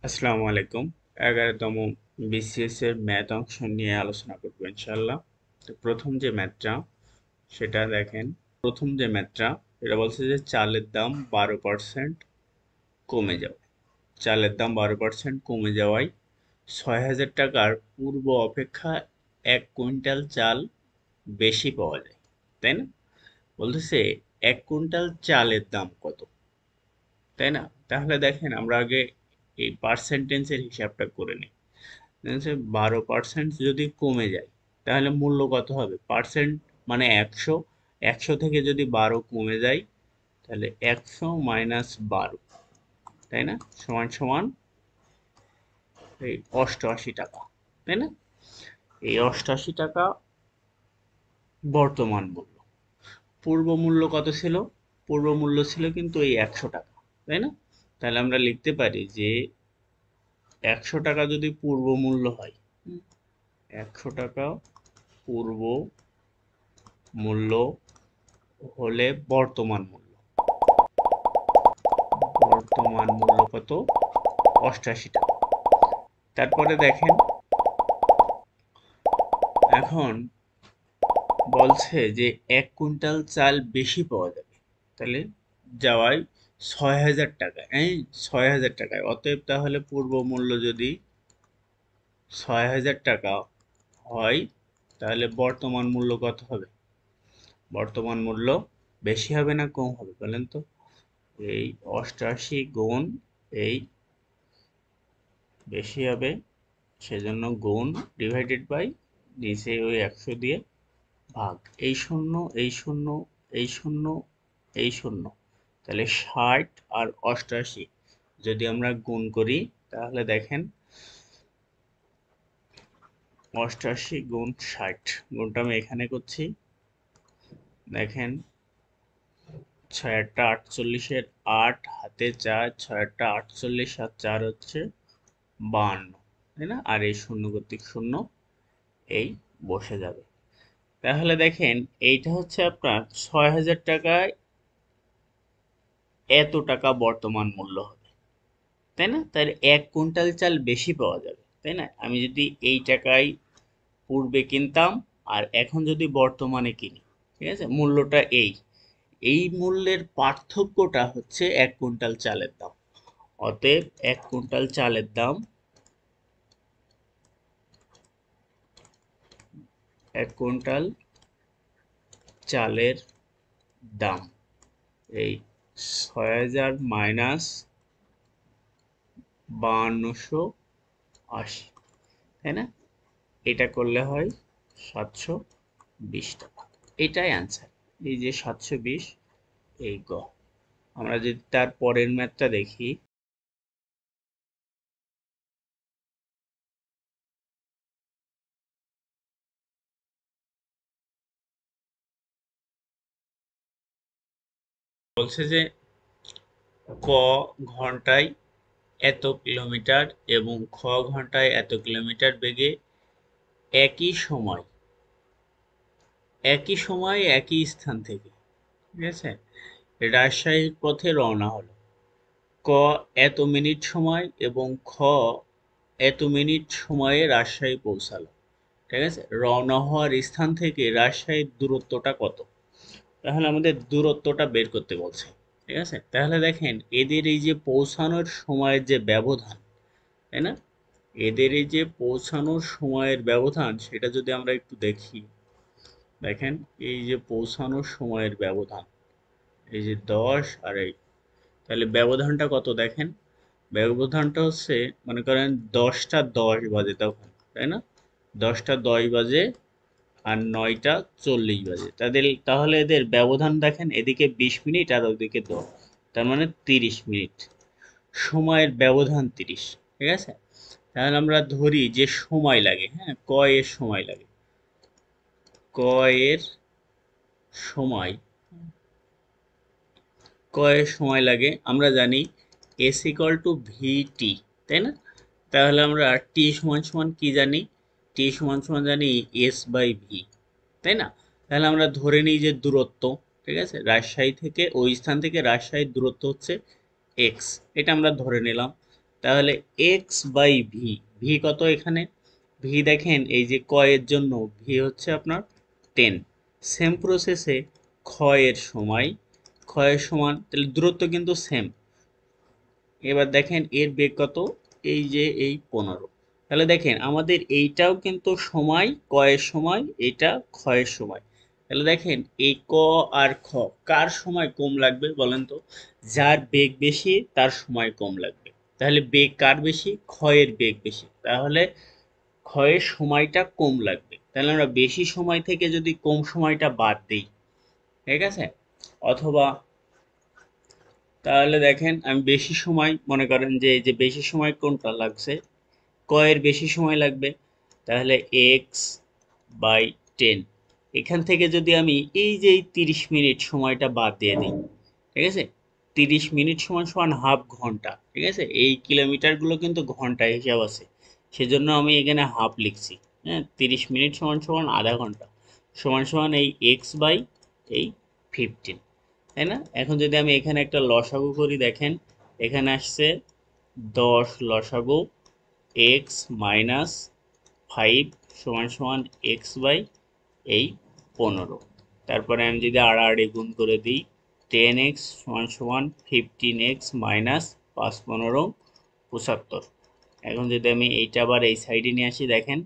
আসসালামু আলাইকুম। 11তম বিসিএস এর ম্যাথ অংশ নিয়ে আলোচনা করব ইনশাআল্লাহ। তো প্রথম যে ম্যাথটা সেটা দেখেন। প্রথম যে ম্যাথটা এটা বলছে যে চালের দাম 12% কমে যাবে। চালের দাম 12% কমে যাওয়ায় ৬,০০০ টাকার পূর্ব অপেক্ষা ১ কুইন্টাল চাল বেশি পাওয়া যায়, তাই না? বলতেছে ১ কুইন্টাল চালের দাম কত, তাই না? তাহলে দেখেন আমরা আগে এই পার্সেন্টেজের হিসাবটা করে নিই। 12% যদি কমে যায় তাহলে মূল্য কত হবে? পার্সেন্ট মানে ১০০, ১০০ থেকে যদি 12 কমে যায় তাহলে ১০০ মাইনাস 12, তাই না? সমান সমান এই ৮৮ টাকা, তাই না? এই ৮৮ টাকা বর্তমান মূল্য। পূর্ব মূল্য কত ছিল? পূর্ব মূল্য ছিল কিন্তু এই ১০০ টাকা, তাই না? তাহলে আমরা লিখতে পারি যে ১০০ টাকা যদি পূর্ব মূল্য হয়, ১০০ টাকা পূর্ব মূল্য হলে বর্তমান মূল্য, বর্তমান মূল্য কত? ৮৮ টাকা। তারপরে দেখেন এখন বলছে যে ১ কুইন্টাল চাল বেশি পাওয়া যাবে, তাহলে যাওয়ায় ৬,০০০ টাকা, ৬,০০০ টাকায়। অতএব তাহলে পূর্ব মূল্য যদি ৬,০০০ টাকা হয় তাহলে বর্তমান মূল্য কত হবে? বর্তমান মূল্য বেশি হবে না কম হবে বলেন তো? এই ৮৮ গুণ এই বেশি হবে, সেজন্য গুণ, ডিভাইডেড বাই নিচে ওই ১০০ দিয়ে ভাগ। এই শূন্য, এই শূন্য, এই শূন্য, এই শূন্য, তাহলে ৬০ আর ৮৮ যদি আমরা গুণ করি তাহলে দেখেন ৮৮ গুণ ৬০, গুণটা আমি এখানে করছি। দেখেন ৬ ৪ ৮, হাতে ৪, ৬ ৪ আর ৪ হচ্ছে ৫২, তাই না? আর এই শূন্য কর্তৃক শূন্য এই বসে যাবে। তাহলে দেখেন এইটা হচ্ছে আপনার ৬,০০০ টাকায় এত টাকা বর্তমান মূল্য হবে, তাই না? তাহলে ১ কুইন্টাল চাল বেশি পাওয়া যাবে, তাই না? আমি যদি এই টাকায় পূর্বে কিনতাম আর এখন যদি বর্তমানে কিনি, ঠিক আছে, মূল্যটা এই মূল্যের পার্থক্যটা হচ্ছে ১ কুইন্টাল চালের দাম। অতএব ১ কুইন্টাল চালের দাম, ১ কুইন্টাল চালের দাম এই ৬,০০০ মাইনাস ৫২৮০, তাই না? এটা করলে হয় ৭২০ টাকা। এটাই অ্যান্সার। এই যে ৭২০, এই গ। আমরা যদি তার পরের ম্যাথটা দেখি, বলছে যে ক ঘন্টায় এত কিলোমিটার এবং খ ঘন্টায় এত কিলোমিটার বেগে একই সময় একই স্থান থেকে, ঠিক আছে, রাজশাহীর পথে রওনা হলো। ক এত মিনিট সময় এবং খ এত মিনিট সময়ে রাজশাহী পৌঁছালো, ঠিক আছে। রওনা হওয়ার স্থান থেকে রাজশাহীর দূরত্বটা কত? তাহলে আমাদের দূরত্বটা বের করতে বলছে, ঠিক আছে। তাহলে দেখেন এদের এই যে পৌঁছানোর সময়ের যে ব্যবধান, তাই না, এদের এই যে পৌঁছানোর সময়ের ব্যবধান সেটা যদি আমরা একটু দেখি, দেখেন এই যে পৌঁছানোর সময়ের ব্যবধান, এই যে ১০ আর এই, তাহলে ব্যবধানটা কত দেখেন? ব্যবধানটা হচ্ছে, মনে করেন ১০টা ১০ বাজে তখন, তাই না? ১০টা ১০ বাজে আর ৯টা ৪০ বাজে, তাহলে এদের ব্যবধান দেখেন, এদিকে ২০ মিনিট আর ওদিকে ১০, তার মানে ৩০ মিনিট। সময়ের ব্যবধান ৩০, ঠিক আছে। তাহলে আমরা ধরি যে সময় লাগে, হ্যাঁ, ক এর সময় লাগে, ক এর সময়, ক এর সময় লাগে আমরা জানি এস ইকুয়াল টু ভিটি, তাই না? তাহলে আমরা টি সমান সমান কি জানি? টি সমান সমান জানি এস বাই ভি, তাই না? তাহলে আমরা ধরে নিই যে দূরত্ব, ঠিক আছে, রাজশাহী থেকে ওই স্থান থেকে রাজশাহীর দূরত্ব হচ্ছে এক্স, এটা আমরা ধরে নিলাম। তাহলে এক্স বাই ভি, ভি কত এখানে? ভি দেখেন এই যে ক এর জন্য ভি হচ্ছে আপনার 10। সেম প্রসেসে ক্ষয়ের সময়, ক্ষয়ের সমান, তাহলে দূরত্ব কিন্তু সেম। এবার দেখেন এর বেগ কত, এই যে এই 15। তাহলে দেখেন আমাদের এইটাও কিন্তু সময় কয়ের সময়, এটা ক্ষয়ের সময়। তাহলে দেখেন এই ক আর খ কার সময় কম লাগবে বলেন তো? যার বেগ বেশি তার সময় কম লাগবে। তাহলে বেগ কার বেশি? ক্ষয়ের বেগ বেশি, তাহলে ক্ষয়ের সময়টা কম লাগবে। তাহলে আমরা বেশি সময় থেকে যদি কম সময়টা বাদ দিই, ঠিক আছে? অথবা তাহলে দেখেন আমি বেশি সময়, মনে করেন যে এই যে বেশি সময় কোনটা লাগছে, কয়ের বেশি সময় লাগবে, তাহলে এক্স বাই 10। এখান থেকে যদি আমি এই যে 30 মিনিট সময়টা বাদ দিয়ে দিই, ঠিক আছে? 30 মিনিট সমান সমান হাফ ঘন্টা, ঠিক আছে? এই কিলোমিটারগুলো কিন্তু ঘন্টায় হিসাব আছে, সেজন্য আমি এখানে হাফ লিখছি। হ্যাঁ, 30 মিনিট সমান সমান আধা ঘন্টা, সমান সমান এই এক্স বাই এই 15, তাই না? এখন যদি আমি এখানে একটা লসাগু করি, দেখেন এখানে আসছে 10 লসাগু এক্স মাইনাস 5 সমান সমান এক্স বাই এই 15। তারপরে আমি যদি আড়াআড়ি গুণ করে দিই, 10x সমান সমান 15x মাইনাস 5 15 75। এখন যদি আমি এইটা আবার এই সাইডে নিয়ে আসি, দেখেন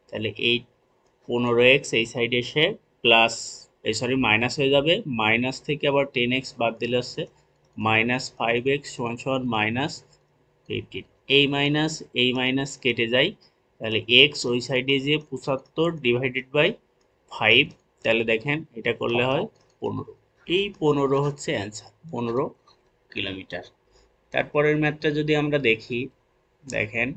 তাহলে এই 15x এই সাইডে এসে প্লাস, এই সরি মাইনাস হয়ে যাবে, মাইনাস থেকে আবার 10x বাদ দিলে হচ্ছে মাইনাস 5x সমান সমান মাইনাস 15। এই মাইনাস কেটে যায়, তাহলে x ওই সাইডে যে 75 ডিভাইডেড বাই 5, তাহলে দেখেন এটা করলে হয় 15। এই 15 হচ্ছে অ্যান্সার, 15 কিলোমিটার। তারপরের ম্যাথটা যদি আমরা দেখি, দেখেন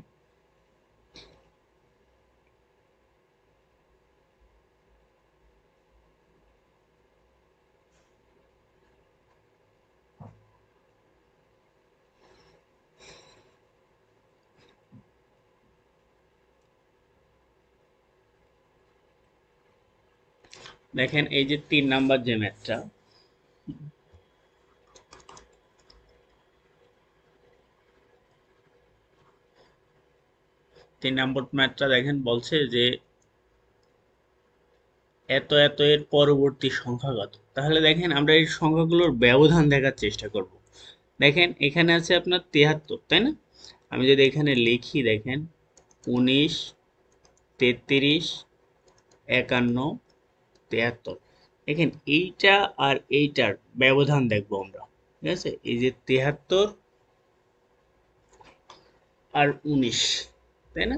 দেখেন এই যে 3 নাম্বার যে ম্যাথটা, 3 নম্বর ম্যাথটা দেখেন বলছে যে এত এত এর পরবর্তী সংখ্যা কত। তাহলে দেখেন আমরা এই সংখ্যাগুলোর ব্যবধান দেখার চেষ্টা করব। দেখেন এখানে আছে আপনার 73, তাই না? আমি যদি এখানে লিখি, দেখেন 19 33 51 73। দেখেন এইটা আর এইটার ব্যবধান দেখবো আমরা, ঠিক আছে? এই যে 73 আর 19, তাই না?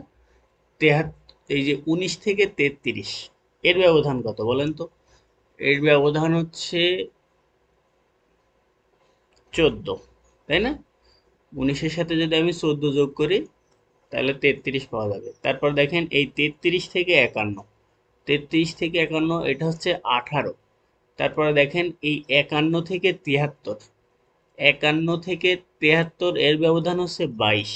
73, এই যে 19 থেকে 33 এর ব্যবধান কত বলেন তো? এর ব্যবধান হচ্ছে 14, তাই না? 19-এর সাথে যদি আমি 14 যোগ করি তাহলে 33 পাওয়া যাবে। তারপর দেখেন এই 33 থেকে 51, 33 থেকে 51 এটা হচ্ছে 18। তারপরে দেখেন এই 51 থেকে 73, 51 থেকে 73 এর ব্যবধান হচ্ছে 22।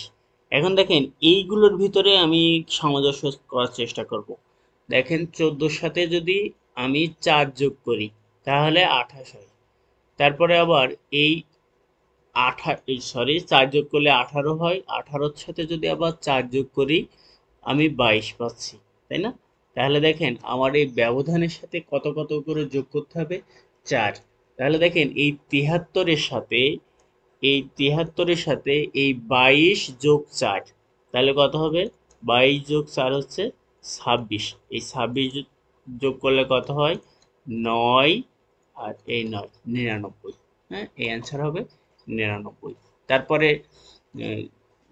এখন দেখেন এইগুলোর ভিতরে আমি সামঞ্জস্য করার চেষ্টা করব। দেখেন 14-র সাথে যদি আমি 4 যোগ করি তাহলে 28 হয়। তারপরে আবার এই 4 যোগ করলে 18 হয়, 18-র সাথে যদি আবার 4 যোগ করি আমি 22 পাচ্ছি, তাই না? তাহলে দেখেন আমার এই ব্যবধানের সাথে কত কত করে যোগ করতে হবে, 4। তাহলে দেখেন এই 73-এর সাথে, এই 73-এর সাথে এই 22 যোগ 4, তাহলে কত হবে? 22 যোগ 4 হচ্ছে 26। এই 26 যোগ করলে কত হয়? 9, আর এই 9 99। হ্যাঁ, এই অ্যান্সার হবে 99। তারপরে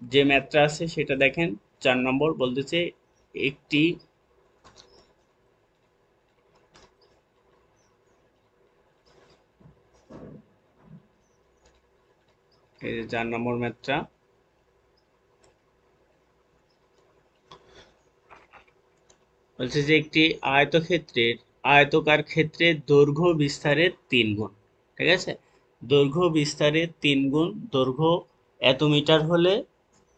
যে ম্যাথটা আছে সেটা দেখেন 4 নম্বর বলতেছে একটি, এই যে 4 নম্বর ম্যাথটা বলছে যে একটি আয়তক্ষেত্রের, আয়তকার ক্ষেত্রের দৈর্ঘ্য বিস্তারের 3 গুণ, ঠিক আছে? দৈর্ঘ্য বিস্তারের 3 গুণ দৈর্ঘ্য এত মিটার হলে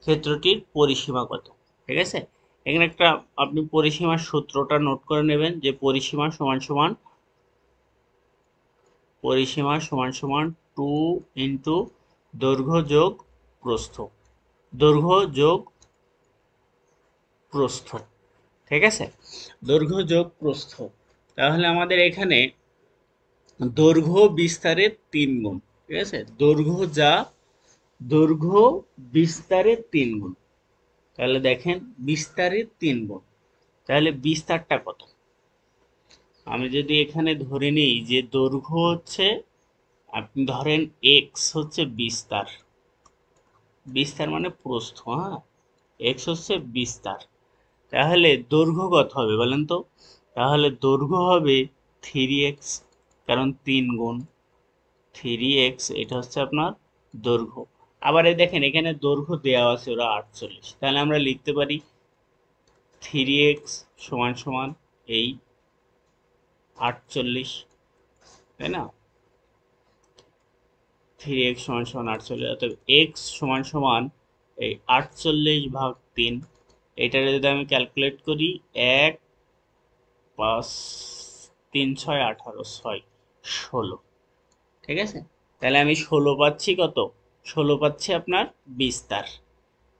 ক্ষেত্রটির পরিসীমা কত, ঠিক আছে? এখানে একটা আপনি পরিসীমার সূত্রটা নোট করে নেবেন, যে পরিসীমা সমান সমান 2 ইন্টু দৈর্ঘ্য যোগ প্রস্থ, দৈর্ঘ্য যোগ প্রস্থ, ঠিক আছে, দৈর্ঘ্য যোগ প্রস্থ। তাহলে আমাদের এখানে দৈর্ঘ্য বিস্তারের 3 গুণ, ঠিক আছে, দৈর্ঘ্য বিস্তারের 3 গুণ। তাহলে দেখেন বিস্তারের 3 গুণ, তাহলে বিস্তারটা কত? আমি যদি এখানে ধরে নিই যে দৈর্ঘ্য হচ্ছে, আপনি ধরেন এক্স হচ্ছে বিস্তার, বিস্তার মানে প্রস্থ, হ্যাঁ, এক্স হচ্ছে বিস্তার, তাহলে দৈর্ঘ্য কত হবে বলেন তো? তাহলে দৈর্ঘ্য হবে 3x, কারণ 3 গুণ 3x, এটা হচ্ছে আপনার দৈর্ঘ্য। আবার এই দেখেন এখানে দৈর্ঘ্য দেওয়া আছে ওরা 48, তাহলে আমরা লিখতে পারি 3x সমান সমান এই 48, তাই না? 3x সমান সমান 48, অর্থাৎ x সমান সমান এই 48/3। এটার যদি আমি ক্যালকুলেট করি, 1 5 3 6 18 6 16, ঠিক আছে, তাহলে আমি 16 পাচ্ছি, কত? 16 পাচ্ছি আপনার বিস্তার,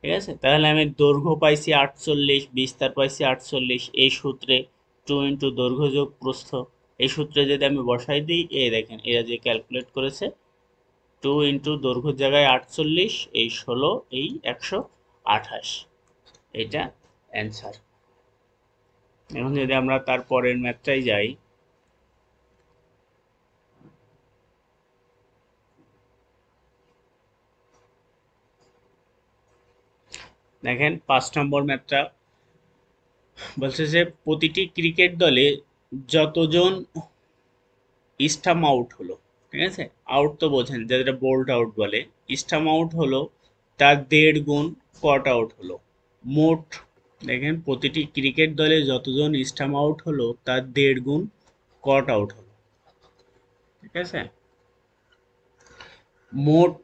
ঠিক আছে। তাহলে আমি দৈর্ঘ্য পাইছি 48, বিস্তার পাইছি 48, এই সূত্রে 2 ইন্টু দৈর্ঘ্য যোগ প্রস্থ, এই সূত্রে যদি আমি বসাই দিই, এই দেখেন এরা যে ক্যালকুলেট করেছে, 2 ইন্টু দৈর্ঘ্যের জায়গায় 48, এই 16, এই 128, এটা অ্যান্সার। এখন যদি আমরা তার পরের ম্যাথটাই যাই, দেখেন 5 নম্বর ম্যাথটা বলছে যে প্রতিটি ক্রিকেট দলে যতজন স্টাম্প আউট হলো, ঠিক আছে, আউট তো বোঝেন, যেটা বোল্ড আউট বলে, স্টাম্প আউট হলো তার 1.5 গুণ কট আউট হলো। মোট, দেখেন প্রতিটি ক্রিকেট দলে যতজন স্টাম্প আউট হলো তার 1.5 গুণ কট আউট হলো, ঠিক আছে। মোট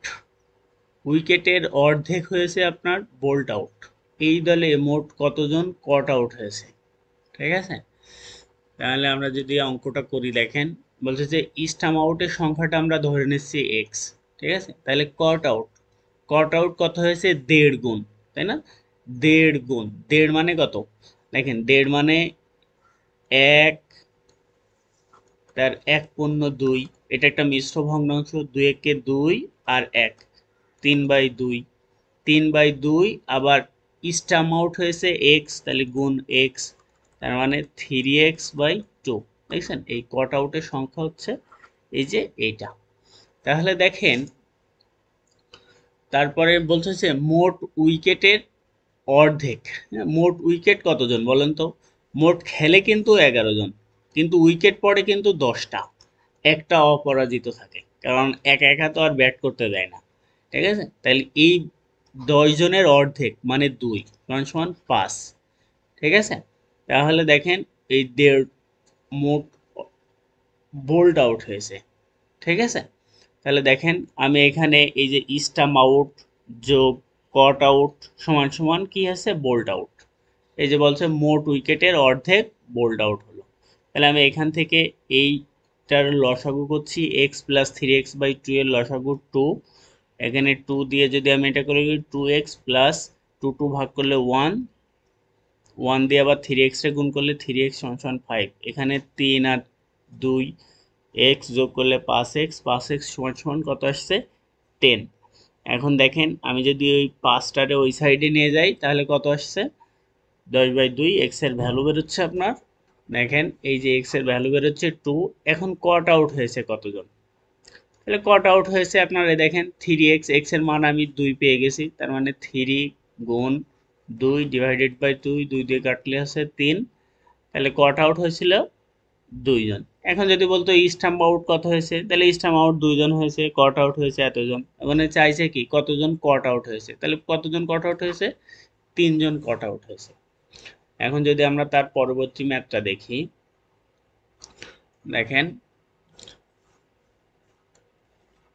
উইকেটের অর্ধেক হয়েছে আপনার বোল্ট আউট, এই দলে মোট কতজন কট আউট হয়েছে, ঠিক আছে। তাহলে আমরা যদি অঙ্কটা করি, দেখেন বলছে যে স্টাম্প আউটের সংখ্যাটা আমরা ধরে নিচ্ছি এক্স, ঠিক আছে, তাহলে কট আউট কত হয়েছে? 1.5 গুণ, তাই না? 1.5 গুণ, 1.5 মানে কত? দেখেন 1.5 মানে 1, তার 1 পূর্ণ 2, এটা একটা মিশ্র ভগ্নাংশ, 2 একে 2 আর 1, 3/2, 3/2, আবার স্টাম্প আউট হয়েছে এক্স, তাহলে গুণ এক্স, তার মানে 3x/2, দেখছেন এই কট আউটের সংখ্যা হচ্ছে এই যে এইটা। তাহলে দেখেন তারপরে বলতেছে মোট উইকেটের অর্ধেক, হ্যাঁ, মোট উইকেট কতজন বলেন তো? মোট খেলে কিন্তু 11 জন, কিন্তু উইকেট পড়ে কিন্তু 10টা, একটা অপরাজিত থাকে, কারণ একা একা তো আর ব্যাট করতে দেয় না, ঠিক আছে। তাহলে এই 10 জনের অর্ধেক মানে 2 সমান সমান 5, ঠিক আছে। তাহলে দেখেন এই 1.5 মোট বোল্ড আউট হয়েছে, ঠিক আছে। তাহলে দেখেন আমি এখানে এই যে স্টাম্প আউট যোগ কট আউট সমান সমান কি আছে? Bold out. এই যে বলছে মোট উইকেটের অর্ধেক বোল্ড আউট হলো, তাহলে আমি এখান থেকে এইটার লসাগু করছি, এক্স প্লাস 3x/2 এর লসাগু 2, এখানে 2 দিয়ে যদি আমি এটা করে 2x প্লাস 2 ভাগ করলে 1, 1 দিয়ে আবার 3x রে গুণ করলে 3x সমান সমান 5, এখানে 3 আর 2 x যোগ করলে 5x, 5x সমান সমান কত আসছে? 10। এখন দেখেন আমি যদি ওই 5টারে ওই সাইডে নিয়ে যাই তাহলে কত আসছে? 10/2, এক্স এর ভ্যালু বেরোচ্ছে আপনার, দেখেন এই যে এক্স এর ভ্যালু বেরোচ্ছে 2। এখন কট আউট হয়েছে কতজন? তাহলে কট আউট হয়েছে আপনার, এই দেখেন 3x, এক্স এর মান আমি 2 পেয়ে গেছি, তার মানে 3 গুণ 2 ডিভাইডেড বাই 2, 2 দিয়ে কাটলে আছে 3, তাহলে কট আউট হয়েছিল 2 জন। এখন যদি বলতো স্টাম্প আউট কত হয়েছে, তাহলে স্টাম্প আউট 2 জন হয়েছে, কট আউট হয়েছে এতজন। মানে চাইছে কি কতজন কট আউট হয়েছে, তাহলে কতজন কট আউট হয়েছে? 3 জন কট আউট হয়েছে। এখন যদি আমরা তার পরবর্তী ম্যাথটা দেখি, দেখেন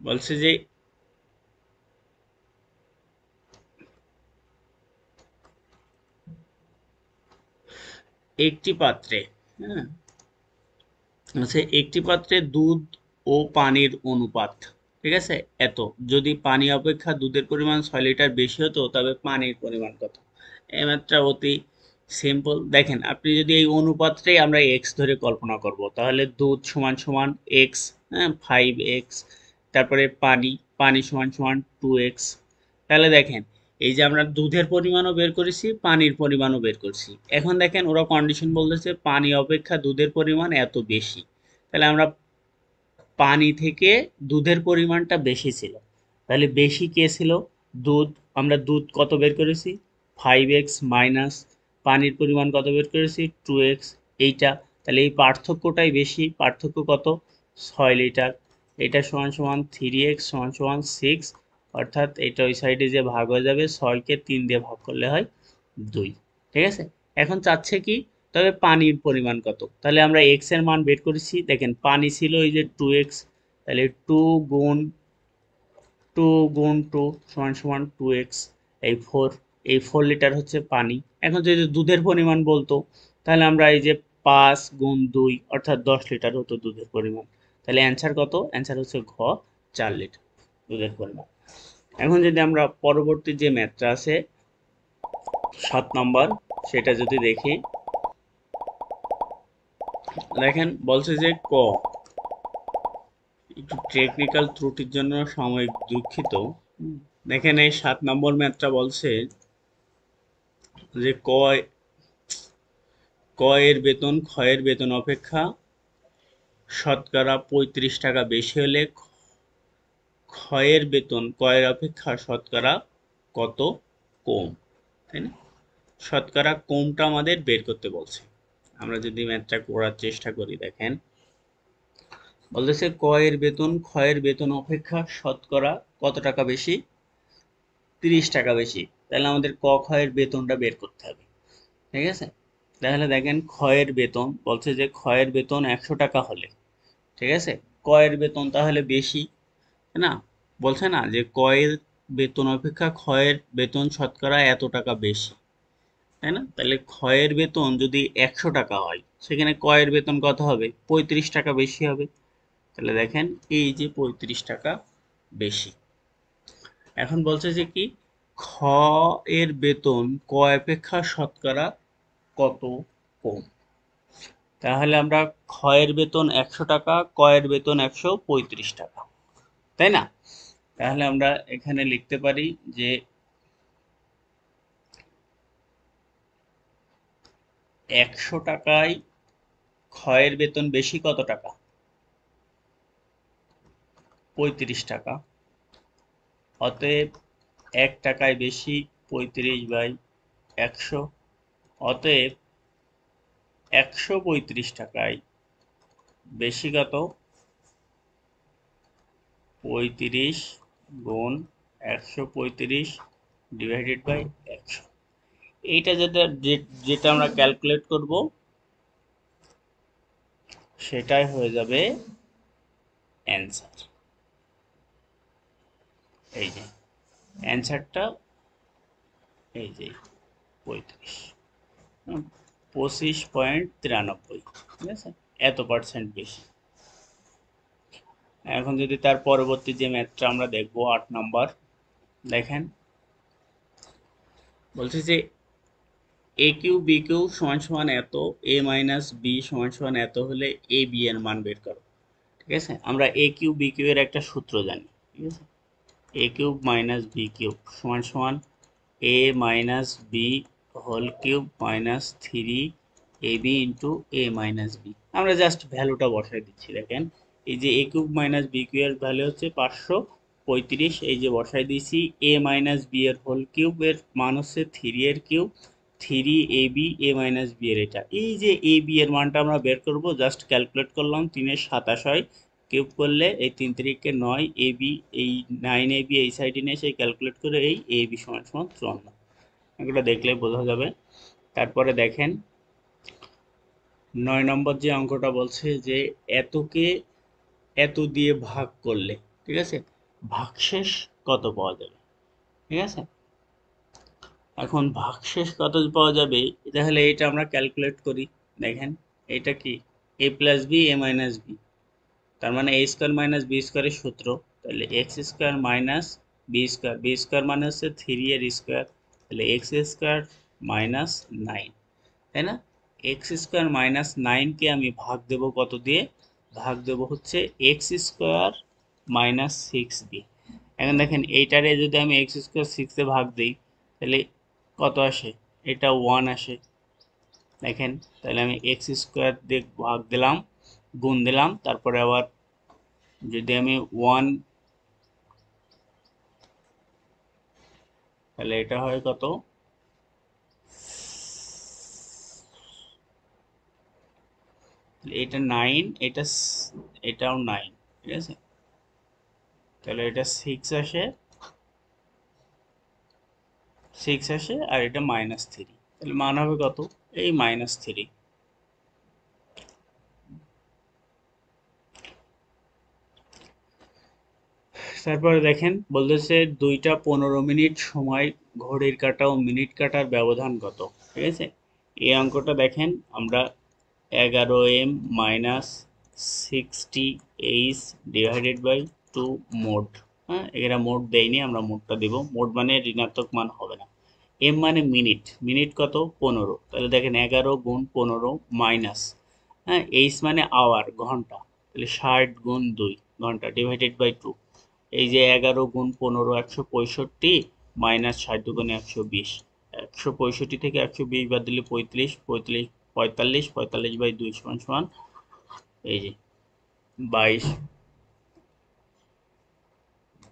বলছে যে একটি পাত্রে, হ্যাঁ, আচ্ছা একটি পাত্রে দুধ ও পানির অনুপাত ঠিক আছে, এত। যদি পানি অপেক্ষা দুধের পরিমাণ 6 লিটার বেশি হতো তবে পানির পরিমাণ কত? এই মাত্রা অতি সিম্পল। দেখেন, আপনি যদি এই অনুপাতটাই আমরা এক্স ধরে কল্পনা করব, তাহলে দুধ সমান সমান এক্স, হ্যাঁ, 5x। তারপরে পানি, পানি সমান সমান 2x। তাহলে দেখেন, এই যে আমরা দুধের পরিমাণও বের করেছি, পানির পরিমাণও বের করছি। এখন দেখেন ওরা কন্ডিশন বলতেছে পানি অপেক্ষা দুধের পরিমাণ এত বেশি। তাহলে আমরা পানি থেকে দুধের পরিমাণটা বেশি ছিল, তাহলে বেশি কে ছিল? দুধ। আমরা দুধ কত বের করেছি? 5x মাইনাস পানির পরিমাণ কত বের করেছি? 2x। এইটা, তাহলে এই পার্থক্যটাই বেশি। পার্থক্য কত? 6 লিটার। এটা সমান সমান 3x সমান সমান 6, অর্থাৎ এটা ওই সাইডে যে ভাগ হয়ে যাবে, 6কে 3 দিয়ে ভাগ করলে হয় 2। ঠিক আছে, এখন চাচ্ছে কি, তবে পানির পরিমাণ কত? তাহলে আমরা এক্স এর মান বের করেছি। দেখেন পানি ছিল এই যে 2x, তাহলে 2 গুণ 2 সমান সমান 2x। এই 4, এই 4 লিটার হচ্ছে পানি। এখন যদি দুধের পরিমাণ বলতো, তাহলে আমরা এই যে 5 গুণ 2 অর্থাৎ 10 লিটার হতো দুধের পরিমাণ। তাহলে অ্যান্সার কত? অ্যান্সার হচ্ছে ঘ, 4 লিটার দুধের পরিমাণ। এখন যদি আমরা পরবর্তী যে ম্যাথটা আছে 7 নম্বর, সেটা যদি দেখি, দেখেন বলছে যে ক, একটু টেকনিক্যাল ত্রুটির জন্য সাময়িক দুঃখিত। দেখেন এই 7 নম্বর ম্যাথটা বলছে যে ক এর বেতন খ এর বেতন অপেক্ষা শতকরা 35 টাকা বেশি হলে খ এর বেতন ক এর অপেক্ষা শতকরা কত কম, তাই না? শতকরা কমটা আমাদের বের করতে বলছে। আমরা যদি ম্যাথটা করার চেষ্টা করি, দেখেন বলতেছে ক এর বেতন খ এর বেতন অপেক্ষা শতকরা কত টাকা বেশি? 30 টাকা বেশি। তাহলে আমাদের ক খ এর বেতনটা বের করতে হবে। ঠিক আছে, তাহলে দেখেন খ এর বেতন বলছে যে খ এর বেতন 100 টাকা হলে, ঠিক আছে, ক এর বেতন তাহলে বেশি, তাই না? বলছে না যে ক এর বেতন অপেক্ষা খ এর বেতন শতকরা এত টাকা বেশি, তাই না? তাহলে খ এর বেতন যদি 100 টাকা হয়, সেখানে ক এর বেতন কত হবে? 35 টাকা বেশি হবে। তাহলে দেখেন এই যে 35 টাকা বেশি। এখন বলছে যে কি, খ এর বেতন ক অপেক্ষা শতকরা কত কম। তাহলে আমরা খ এর বেতন 100 টাকা, ক এর বেতন 135 টাকা, তাই না? তাহলে আমরা এখানে লিখতে পারি যে 100 টাকায় খ এর বেতন বেশি কত টাকা? 35 টাকা। অতএব 1 টাকায় বেশি 35/100। অতএব 135 টাকায় বেশি কত? 35 গুণ 135/100। এইটা যেটা আমরা ক্যালকুলেট করব, সেটাই হয়ে যাবে অ্যান্সার। এই যে অ্যান্সারটা, এই যে 35, 25.93, ঠিক আছে, এত পার্সেন্ট বেশি। এখন যদি তার পরবর্তী যে ম্যাথটা আমরা দেখব 8 নম্বর, দেখেন বলছে যে এ কিউ বি কিউ সমান সমান এত, এ মাইনাস বি সমান সমান এত হলে এ বি এর মান বের করো। ঠিক আছে, আমরা এ কিউ বি কিউ এর একটা সূত্র জানি। ঠিক আছে, A cube minus B cube সমান সমান A minus B whole cube minus 3ab into A minus B. আমরা জাস্ট ভ্যালুটা বসাই দিচ্ছি। দেখেন এই যে A cube minus B cube এর ভ্যালু হচ্ছে 535, এই যে বসাই দিয়েছি। এ মাইনাস বি এর হোল কিউব এর মান হচ্ছে 3 এর কিউব, 3ab এ মাইনাস বি এর এটা। এই যে এ বি এর মানটা আমরা বের করব, জাস্ট ক্যালকুলেট করলাম। 3-এর 27 হয়, কিউব করলে এই 3 3-কে 9, এ বি এই 9ab এই সাইডে নিয়ে এসে ক্যালকুলেট করে এই এ বি সমান সমান 54। এগুলো দেখলে বোঝা যাবে। তারপরে দেখেন 9 নম্বর যে অঙ্কটা বলছে যে এতকে এত দিয়ে ভাগ করলে, ঠিক আছে, ভাগশেষ কত পাওয়া যাবে। ঠিক আছে, এখন ভাগশেষ কত পাওয়া যাবে, তাহলে এটা আমরা ক্যালকুলেট করি। দেখেন এটা কি, A plus B A minus B, তার মানে এ স্কোয়ার মাইনাস বি স্কোয়ারের সূত্র। তাহলে X square minus B square মানে হচ্ছে 3 এর স্কোয়ার, তাহলে এক্স স্কোয়ার মাইনাস 9, তাই না? এক্স স্কোয়ার মাইনাস 9কে আমি ভাগ দেব কত দিয়ে? ভাগ দেব হচ্ছে এক্স স্কোয়ার মাইনাস 6 দিয়ে। এখন দেখেন এইটারে যদি আমি এক্স স্কোয়ার 6 এ ভাগ দিই তাহলে কত আসে? এটা 1 আসে। দেখেন তাহলে আমি এক্স স্কোয়ার দিয়ে ভাগ দিলাম, গুণ দিলাম, তারপরে আবার যদি আমি 1, তাহলে এটা হয় কত? এটা 9, এটাও 9, ঠিক আছে? তাহলে এটা 6 আসে আর এটা -3, তাহলে মান হবে কত? এই -3। তারপরে দেখেন বলতেছে 2টা 15 মিনিট সময় ঘড়ির কাঁটা ও মিনিট কাঁটার ব্যবধান কত, ঠিক আছে? এই অঙ্কটা দেখেন আমরা 11m minus 60h divided by 2 mode, হ্যাঁ এরা মোড দেয়নি, আমরা মোডটা দেব। মোড মানে ঋণাত্মক মান হবে না। এম মানে মিনিট, মিনিট কত? 15, তাহলে দেখেন 11 গুণ 15 মাইনাস, হ্যাঁ এইচ মানে আওয়ার, ঘন্টা, তাহলে 60 গুণ 2 ঘন্টা ডিভাইডেড বাই 2। এই যে 11 গুণ 15 165, মাইনাস 60 দুগুণে 120, 165 থেকে 120 বাদ দিলে 35, 35 45, 45 বাই 2 সমান সমান এই যে 22।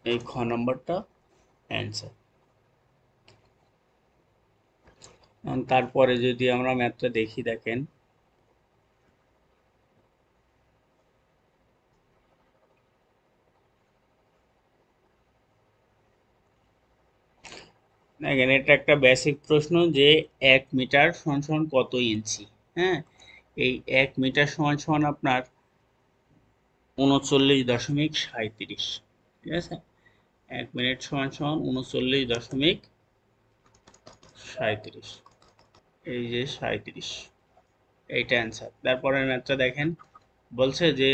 এই খ নম্বরটা অ্যান্সার। তারপরে যদি আমরা ম্যাথটা দেখি, দেখেন দেখেন এটা একটা বেসিক প্রশ্ন যে 1 মিটার সমান সমান কত ইঞ্চি। হ্যাঁ এই 1 মিটার সমান সমান আপনার 39.37, ঠিক আছে? 1 মিনিট সমান সমান 39.37, এই যে 37, এইটা অ্যান্সার। তারপরের ম্যাথটা দেখেন বলছে যে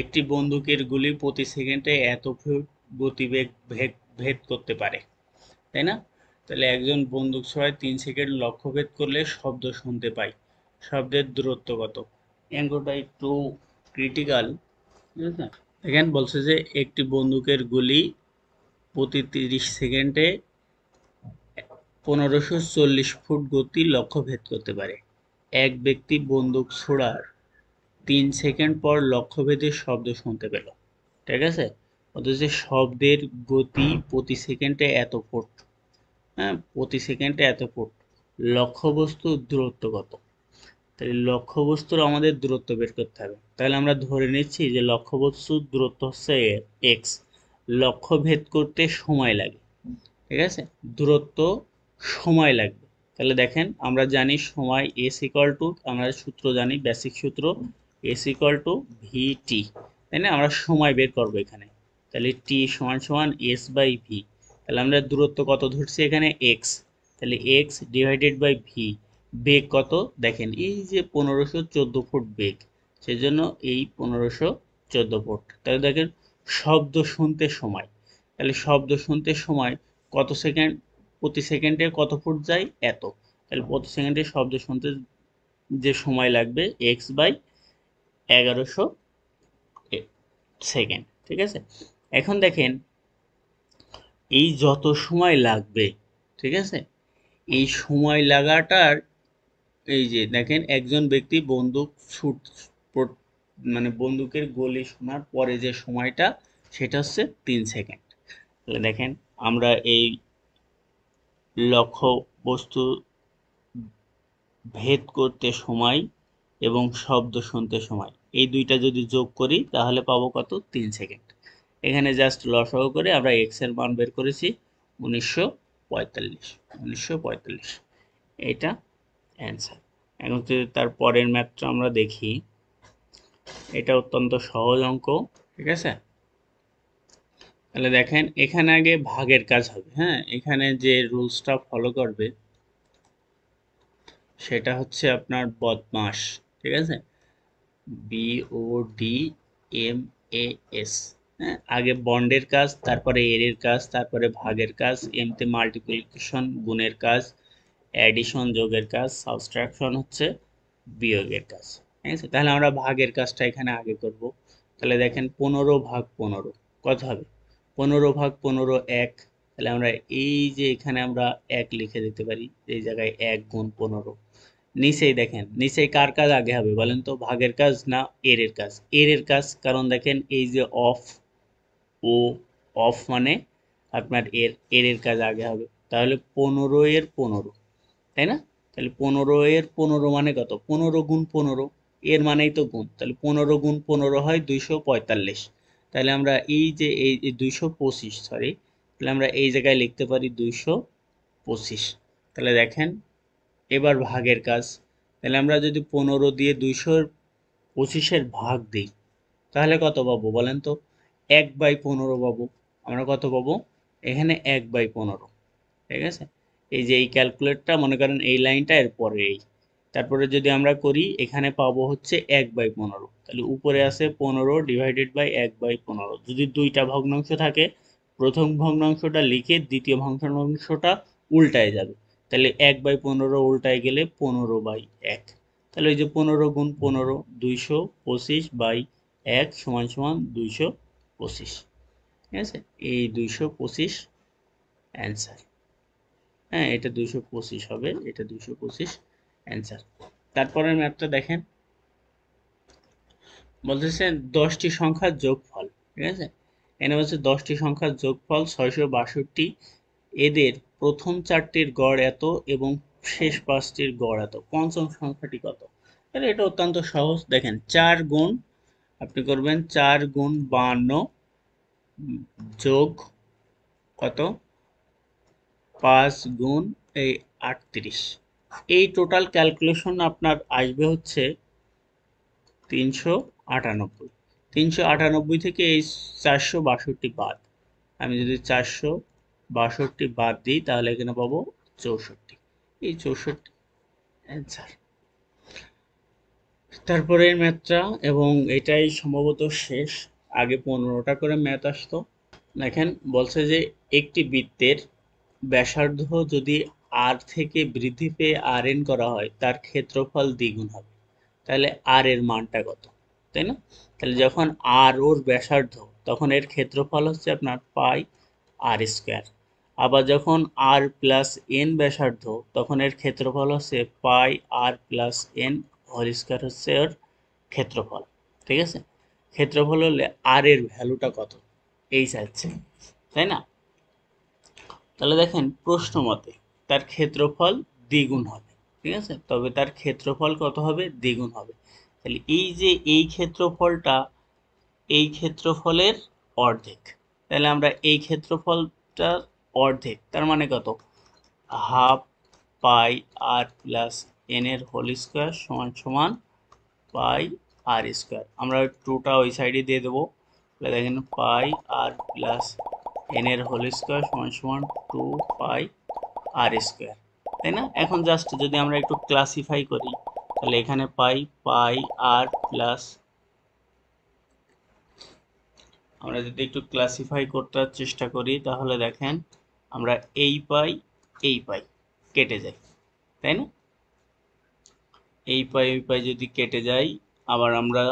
একটি বন্দুকের গুলি প্রতি সেকেন্ডে এত ফুট গতিবেগ ভেদ করতে পারে, তাই না? তাহলে একজন বন্দুক ছোড়ায় 3 সেকেন্ড লক্ষ্যভেদ করলে শব্দ শুনতে পাই, শব্দের দূরত্ব কত? অঙ্কটা একটু ক্রিটিক্যাল, ঠিক আছে? দেখেন বলছে যে একটি বন্দুকের গুলি প্রতি 30 সেকেন্ডে 1540 ফুট গতি লক্ষ্যভেদ করতে পারে। এক ব্যক্তি বন্দুক ছোড়ার 3 সেকেন্ড পর লক্ষ্যভেদের শব্দ শুনতে পেল, ঠিক আছে? অথচ শব্দের গতি প্রতি সেকেন্ডে এত ফুট, হ্যাঁ প্রতি সেকেন্ডে এত ফুট, লক্ষ্যবস্তুর দূরত্ব কত? তাহলে লক্ষ্যবস্তুর আমাদের দূরত্ব বের করতে হবে। তাহলে আমরা ধরে নিচ্ছি যে লক্ষ্যবস্তুর দূরত্ব হচ্ছে এক্স, লক্ষ্য ভেদ করতে সময় লাগে, ঠিক আছে? দূরত্ব সময় লাগবে। তাহলে দেখেন আমরা জানি সময় এস ইকুয়াল টু, আমরা সূত্র জানি, বেসিক সূত্র, এস ইকুয়াল টু ভিটি, তাই না? আমরা সময় বের করবো এখানে, তাহলে টি সমান সমান এস বাই ভি। তাহলে আমরা দূরত্ব কত ধরছি এখানে? এক্স, তাহলে এক্স ডিভাইডেড বাই ভি। বেগ কত? দেখেন এই যে 1514 ফুট বেগ, সেজন্য এই 1514 ফুট। তাহলে দেখেন শব্দ শুনতে সময়, তাহলে শব্দ শুনতে সময় কত সেকেন্ড, প্রতি সেকেন্ডে কত ফুট যায়? এত। তাহলে প্রতি সেকেন্ডে শব্দ শুনতে যে সময় লাগবে এক্স বাই 1100 সেকেন্ড, ঠিক আছে? এখন দেখেন এই যত সময় লাগবে, ঠিক আছে, এই সময় লাগাটার, এই যে দেখেন একজন ব্যক্তি বন্দুক ছুট মানে বন্দুকের গুলি শোনার পরে যে সময়টা, সেটা হচ্ছে 3 সেকেন্ড। তাহলে দেখেন আমরা এই লক্ষ্য বস্তু ভেদ করতে সময় এবং শব্দ শুনতে সময়, এই দুইটা যদি যোগ করি তাহলে পাবো কত? 3 সেকেন্ড। এখানে জাস্ট লসাগু করে আমরা এক্স এর মান বের করেছি 1945, 1945, এটা অ্যান্সার। এখন যদি তার পরের ম্যাথটা আমরা দেখি, এটা অত্যন্ত সহজ অঙ্ক, ঠিক আছে? তাহলে দেখেন এখানে আগে ভাগের কাজ হবে, হ্যাঁ এখানে যে রুলসটা ফলো করবে সেটা হচ্ছে আপনার বদমাস, ঠিক আছে? BODMAS, A S. হ্যাঁ, আগে বন্ডের কাজ, তারপরে এর কাজ, তারপরে ভাগের কাজ, এমতে মাল্টিপ্লিকেশন গুণের কাজ, অ্যাডিশন যোগের কাজ, সাবট্রাকশন হচ্ছে বিয়োগের কাজ। ঠিক আছে, তাহলে আমরা ভাগের কাজটা এখানে আগে করব। তাহলে দেখেন 15 ভাগ 15 কত হবে? 15 ভাগ 15 1। তাহলে আমরা এই যে এখানে আমরা 1 লিখে দিতে পারি, এই জায়গায় 1 গুণ 15। নিচেই দেখেন, নিচেই কার কাজ আগে হবে বলেন তো, ভাগের কাজ না এর কাজ? এর কাজ, কারণ দেখেন এই যে অফ, ও অফ মানে আপনার এর কাজ আগে হবে। তাহলে 15 এর 15, তাই না? তাহলে 15 এর 15 মানে কত? 15 গুণ 15, এর মানেই তো গুণ। তাহলে 15 গুণ 15 হয় 245। তাহলে আমরা এই যে এই 225, সরি, তাহলে আমরা এই জায়গায় লিখতে পারি 225। তাহলে দেখেন এবার ভাগের কাজ। তাহলে আমরা যদি 15 দিয়ে 225-এর ভাগ দিই, তাহলে কত পাবো বলেন তো? 1/15 পাবো। আমরা কত পাবো? এখানে 1/15। ঠিক আছে, এই যে এই ক্যালকুলেটরটা মনে করেন এই লাইনটা, এরপরে এই, তারপরে যদি আমরা করি এখানে পাবো হচ্ছে 1/15। তাহলে উপরে আছে 15 ÷ 1/15। যদি দুইটা ভগ্নাংশ থাকে, প্রথম ভগ্নাংশটা লিখে দ্বিতীয় ভগ্নাংশটা উল্টায় যাবে। তাহলে 1/15 উল্টায় গেলে 15/1। তাহলে ওই যে 15 গুণ 15, 225/1 সমান সমান 225। ঠিক আছে, এই 225 অ্যান্সার। হ্যাঁ, এটা 225 হবে, এটা 225 অ্যান্সার। তারপরের ম্যাথটা দেখেন, বলতেছে 10টি সংখ্যার যোগফল। ঠিক আছে, এখানে বলছে 10টি সংখ্যার যোগফল 662, এদের প্রথম 4টির গড় এত এবং শেষ 5টির গড় এত, পঞ্চম সংখ্যাটি কত? তাহলে এটা অত্যন্ত সহজ। দেখেন 4 গুণ, আপনি করবেন 4 গুণ 52 যোগ কত, 5 গুণ এই 38। এই টোটাল ক্যালকুলেশন আপনার আসবে হচ্ছে 398। 398 থেকে এই 462 বাদ, আমি যদি 462 বাদ দিই তাহলে এখানে পাবো 64। এই 64 অ্যান্সার। তারপরে এই ম্যাথটা, এবং এটাই সম্ভবত শেষ, আগে 15টা করে ম্যাথ আসতো। দেখেন বলছে যে একটি বৃত্তের ব্যাসার্ধ যদি আর থেকে বৃদ্ধি পেয়ে আর এন করা হয়, তার ক্ষেত্রফল দ্বিগুণ হবে। তাহলে আর এর মানটা কত, তাই না? তাহলে যখন আর ওর ব্যাসার্ধ, তখন এর ক্ষেত্রফল হচ্ছে আপনার পাই আর স্কোয়ার। আবার যখন আর প্লাস এন ব্যাসার্ধ, তখন এর ক্ষেত্রফল হচ্ছে পাই আর প্লাস এন হোল স্কোয়ার হচ্ছে ওর ক্ষেত্রফল। ঠিক আছে, ক্ষেত্রফল হলে আর এর ভ্যালুটা কত এই চাইছে, তাই না? তাহলে দেখেন প্রশ্ন মতে তার ক্ষেত্রফল দ্বিগুণ হবে। ঠিক আছে, তবে তার ক্ষেত্রফল কত হবে? দ্বিগুণ হবে। তাহলে এই যে এই ক্ষেত্রফলটা, এই ক্ষেত্রফলের অর্ধেক। তাহলে আমরা এই ক্ষেত্রফলটার অর্ধেক, তার মানে কত? হাফ পাই আর প্লাস এন এর হোল স্কোয়ার সমান সমান পাই আর স্কোয়ার। আমরা টুটা ওই সাইডে দিয়ে দেবো। তাহলে দেখেন পাই আর প্লাস এন এর হোল স্কোয়ার সমান সমান 2 পাই আর স্কোয়ার, তাই না? এখন জাস্ট যদি আমরা একটু ক্লাসিফাই করি, তাহলে এখানে পাই পাই আর প্লাস, আমরা যদি একটু ক্লাসিফাই করতে চেষ্টা করি তাহলে দেখেন আমরা এই পাই কেটে যাই, তাই না? এই পাই যদি কেটে যায়, আবার আমরা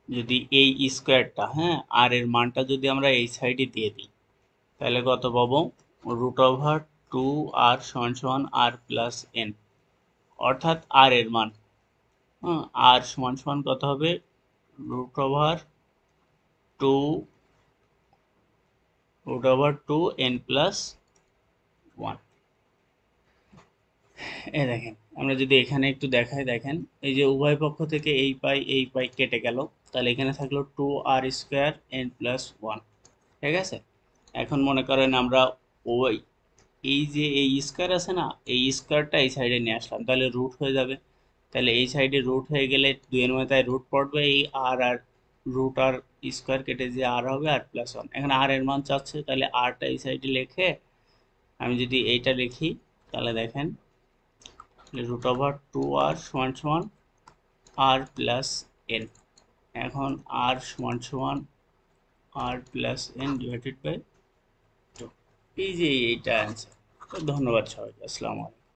যদি এই স্কোয়ারটা, হ্যাঁ, আর এর মানটা যদি আমরা এই সাইডে দিয়ে দিই, তাহলে কত পাবো? √2r সমান সমান আর প্লাস এন, অর্থাৎ আর এর মান, হ্যাঁ, আর সমান সমান কত হবে? √2 n+1। এই দেখেন, আমরা যদি এখানে একটু দেখাই, দেখেন এই যে উভয় পক্ষ থেকে এই পাই কেটে গেল, তাহলে এখানে থাকলো 2r² n+1। ঠিক আছে, এখন মনে করেন আমরা ওই এই যে এই স্কয়ার আছে না, এই স্কয়ারটা এই সাইডে নিয়ে আসলাম, তাহলে রুট হয়ে যাবে। তাহলে এই সাইডে রুট হয়ে গেলে দুইয়ের মাথায় রুট পড়বে, এই আর আর রুট আর স্কয়ার কেটে যে আর হবে r+1। এখন আর এর মান চাচ্ছে, তাহলে আরটা এই সাইডে লিখে আমি যদি এইটা লিখি, তাহলে দেখেন √2r সমান সমান আর প্লাস এন। এখন আর সমান সমান r plus n divided by two. এই যে এইটা অ্যান্সার। তো ধন্যবাদ সবাইকে, আসসালামু আলাইকুম।